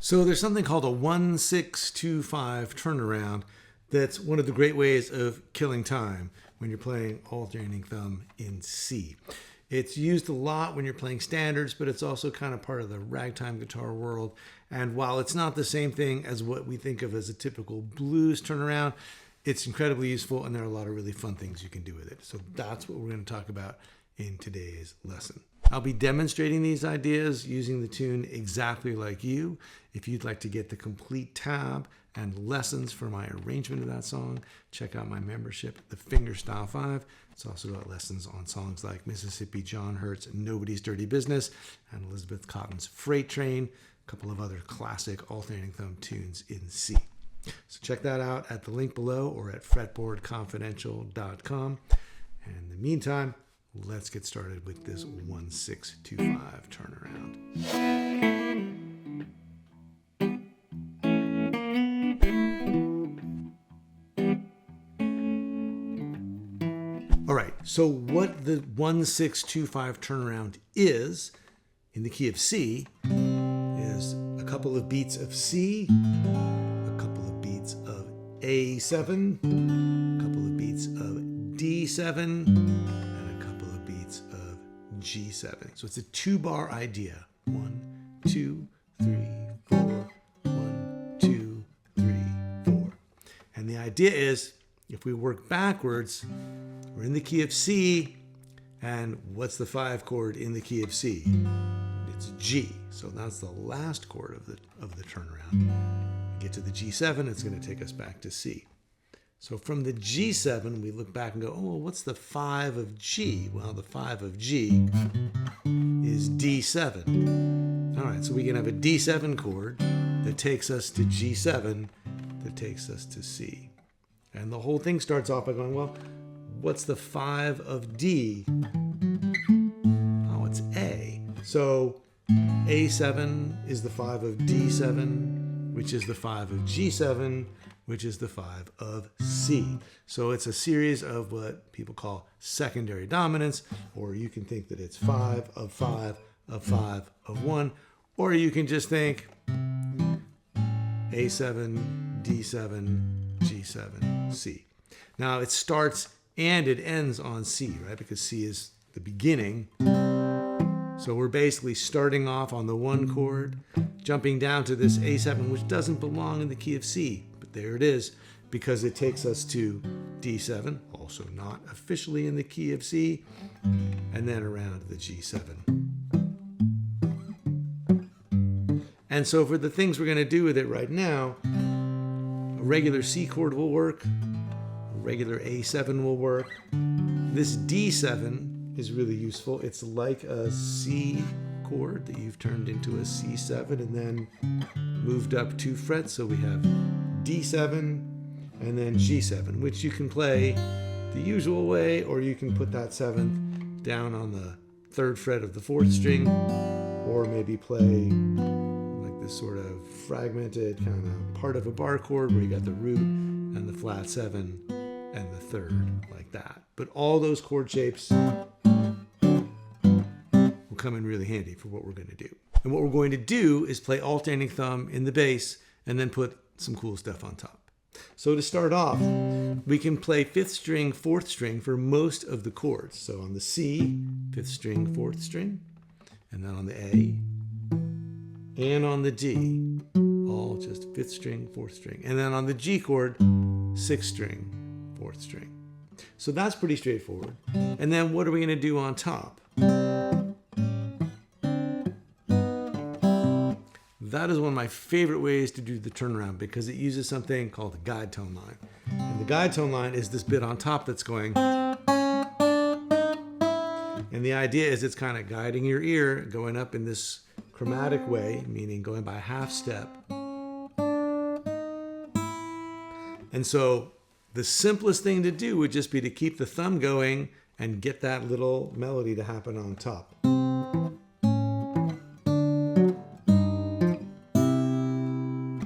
So there's something called a 1-6-2-5 turnaround that's one of the great ways of killing time when you're playing alternating thumb in C. It's used a lot when you're playing standards, but it's also kind of part of the ragtime guitar world. And while it's not the same thing as what we think of as a typical blues turnaround, it's incredibly useful, and there are a lot of really fun things you can do with it. So that's what we're going to talk about in today's lesson. I'll be demonstrating these ideas using the tune Exactly Like You. If you'd like to get the complete tab and lessons for my arrangement of that song, check out my membership, The Fingerstyle 5. It's also got lessons on songs like Mississippi John Hurt's Nobody's Dirty Business and Elizabeth Cotton's Freight Train, a couple of other classic alternating thumb tunes in C. So check that out at the link below or at fretboardconfidential.com. And in the meantime, let's get started with this 1-6-2-5 turnaround. All right, so what the 1-6-2-5 turnaround is in the key of C is a couple of beats of C, a couple of beats of A7, a couple of beats of D7, G7. So it's a 2-bar idea. 1, 2, 3, 4. 1, 2, 3, 4. And the idea is, if we work backwards, we're in the key of C, and what's the 5 chord in the key of C? It's G. So that's the last chord of the turnaround. We get to the G7, it's going to take us back to C. So from the G7, we look back and go, oh, what's the 5 of G? Well, the 5 of G is D7. All right, so we can have a D7 chord that takes us to G7, that takes us to C. And the whole thing starts off by going, well, what's the 5 of D? Oh, it's A. So A7 is the 5 of D7, which is the 5 of G7, which is the 5 of C. So it's a series of what people call secondary dominants, or you can think that it's 5 of 5 of 5 of 1, or you can just think A7, D7, G7, C. Now it starts and it ends on C, right? Because C is the beginning. So we're basically starting off on the 1 chord, jumping down to this A7, which doesn't belong in the key of C. There it is, because it takes us to D7, also not officially in the key of C, and then around to the G7. And so for the things we're going to do with it right now, a regular C chord will work, a regular A7 will work. This D7 is really useful. It's like a C chord that you've turned into a C7 and then moved up 2 frets, so we have D7 and then G7, which you can play the usual way, or you can put that 7th down on the 3rd fret of the 4th string, or maybe play like this sort of fragmented kind of part of a bar chord where you got the root and the flat 7 and the 3rd, like that. But all those chord shapes will come in really handy for what we're going to do. And what we're going to do is play alternating thumb in the bass and then put some cool stuff on top. So to start off, we can play 5th string, 4th string for most of the chords. So on the C, 5th string, 4th string, and then on the A, and on the D, all just 5th string, 4th string. And then on the G chord, 6th string, 4th string. So that's pretty straightforward. And then what are we going to do on top? That is one of my favorite ways to do the turnaround because it uses something called the guide tone line. And the guide tone line is this bit on top that's going. And the idea is it's kind of guiding your ear, going up in this chromatic way, meaning going by half step. And so the simplest thing to do would just be to keep the thumb going and get that little melody to happen on top.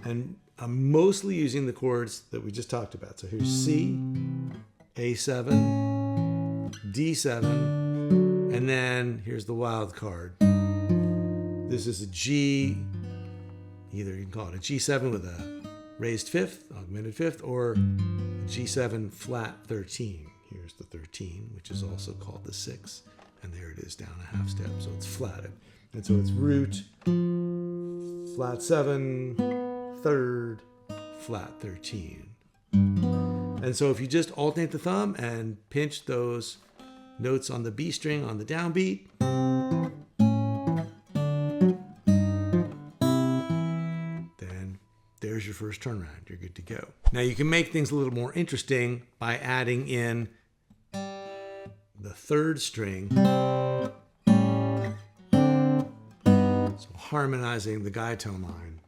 And I'm mostly using the chords that we just talked about. So here's C, A7, D7, and then here's the wild card. This is a G, Either you can call it a G7 with a raised fifth, augmented fifth, or a G7 flat 13. Here's the 13, which is also called the 6. And there it is down a half step, so it's flatted. And so it's root, flat 7, third, flat 13. And so if you just alternate the thumb and pinch those notes on the B string on the downbeat, then there's your first turnaround. You're good to go. Now you can make things a little more interesting by adding in the third string. So harmonizing the guide tone line.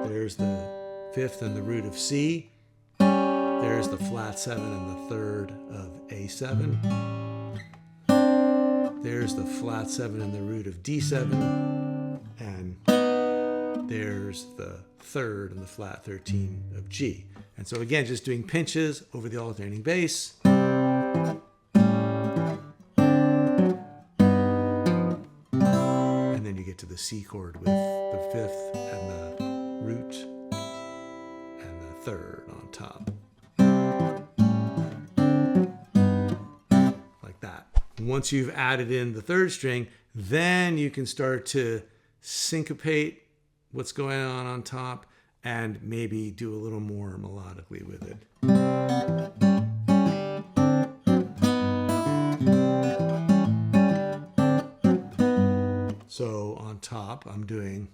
There's the fifth and the root of C. There's the flat 7 and the third of A7. There's the flat 7 and the root of D7. And there's the third and the flat 13 of G. And so again, just doing pinches over the alternating bass. And then you get to the C chord with the fifth and the root and the third on top. Once you've added in the third string, then you can start to syncopate what's going on top and maybe do a little more melodically with it. So on top, I'm doing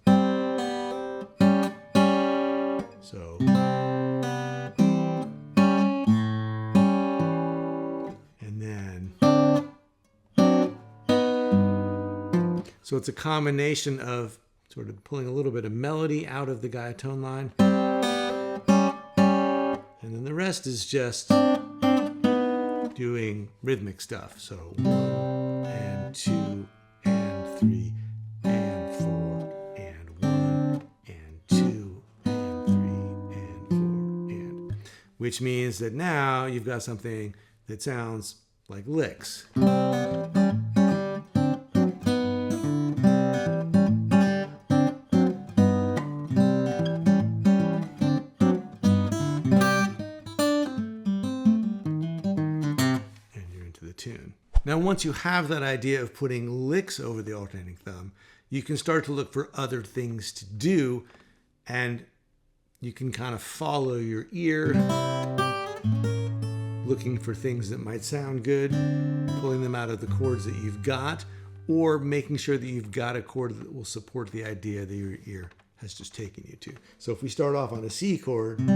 so. So it's a combination of sort of pulling a little bit of melody out of the guide tone line. And then the rest is just doing rhythmic stuff. So 1 and 2 and 3 and 4 and 1 and 2 and 3 and 4 and. Which means that now you've got something that sounds like licks. Now, once you have that idea of putting licks over the alternating thumb, you can start to look for other things to do, and you can kind of follow your ear, looking for things that might sound good, pulling them out of the chords that you've got, or making sure that you've got a chord that will support the idea that your ear has just taken you to. So if we start off on a C chord, we've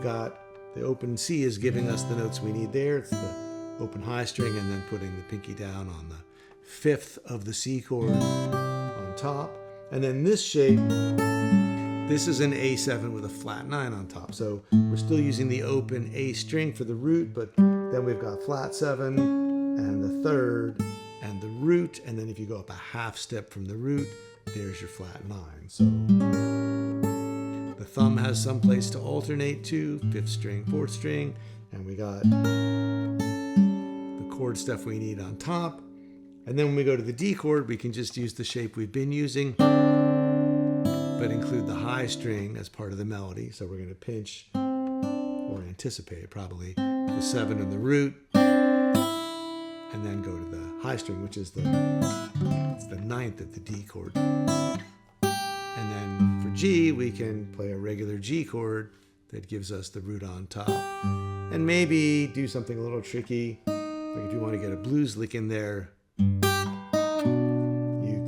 got the open C is giving us the notes we need there. It's the open high string, and then putting the pinky down on the fifth of the C chord on top. And then this shape, this is an A7 with a flat 9 on top. So we're still using the open A string for the root, but then we've got flat 7 and the third and the root. And then if you go up a half step from the root, there's your flat 9. So the thumb has some place to alternate to, fifth string, fourth string, and we got chord stuff we need on top. And then when we go to the D chord, we can just use the shape we've been using, but include the high string as part of the melody. So we're going to pinch, or anticipate probably, the 7 and the root, and then go to the high string, which is the 9th of the D chord. And then for G, we can play a regular G chord that gives us the root on top, and maybe do something a little tricky. Like if you want to get a blues lick in there, you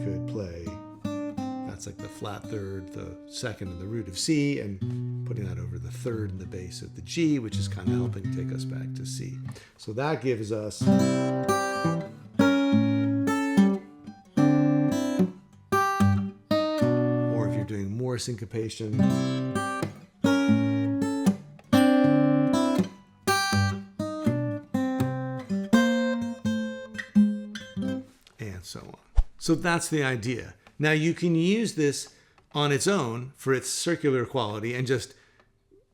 could play, that's like the flat third, the second, and the root of C, and putting that over the third and the bass of the G, which is kind of helping take us back to C. So that gives us or if you're doing more syncopation, so on. So that's the idea. Now you can use this on its own for its circular quality and just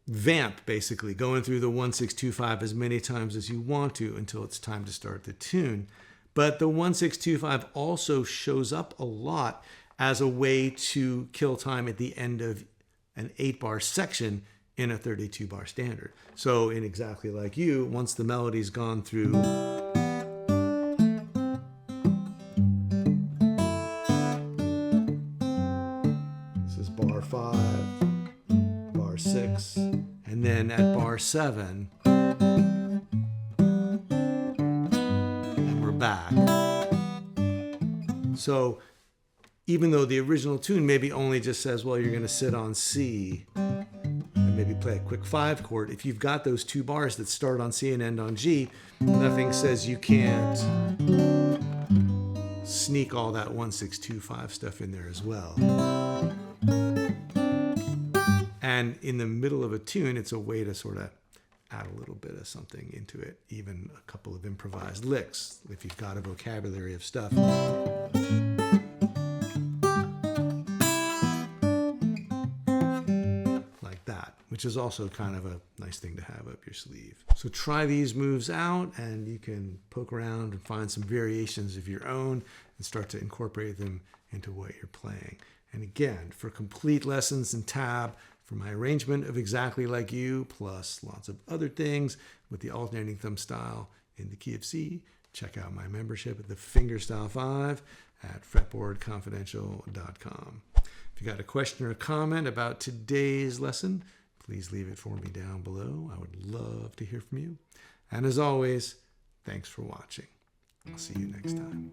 vamp, basically, going through the 1-6-2-5 as many times as you want to until it's time to start the tune. But the 1-6-2-5 also shows up a lot as a way to kill time at the end of an 8-bar section in a 32-bar standard. So in Exactly Like You, once the melody's gone through this is bar 5, bar 6, and then at bar 7, and we're back. So even though the original tune maybe only just says, well, you're going to sit on C and maybe play a quick 5 chord, if you've got those 2 bars that start on C and end on G, nothing says you can't sneak all that 1, 6, 2, 5 stuff in there as well. And in the middle of a tune, it's a way to sort of add a little bit of something into it, even a couple of improvised licks, if you've got a vocabulary of stuff. Which is also kind of a nice thing to have up your sleeve. So try these moves out, and you can poke around and find some variations of your own and start to incorporate them into what you're playing. And again, for complete lessons and tab for my arrangement of Exactly Like You, plus lots of other things with the alternating thumb style in the key of C, check out my membership at the Fingerstyle 5 at fretboardconfidential.com. If you got a question or a comment about today's lesson, please leave it for me down below. I would love to hear from you. And as always, thanks for watching. I'll see you next time.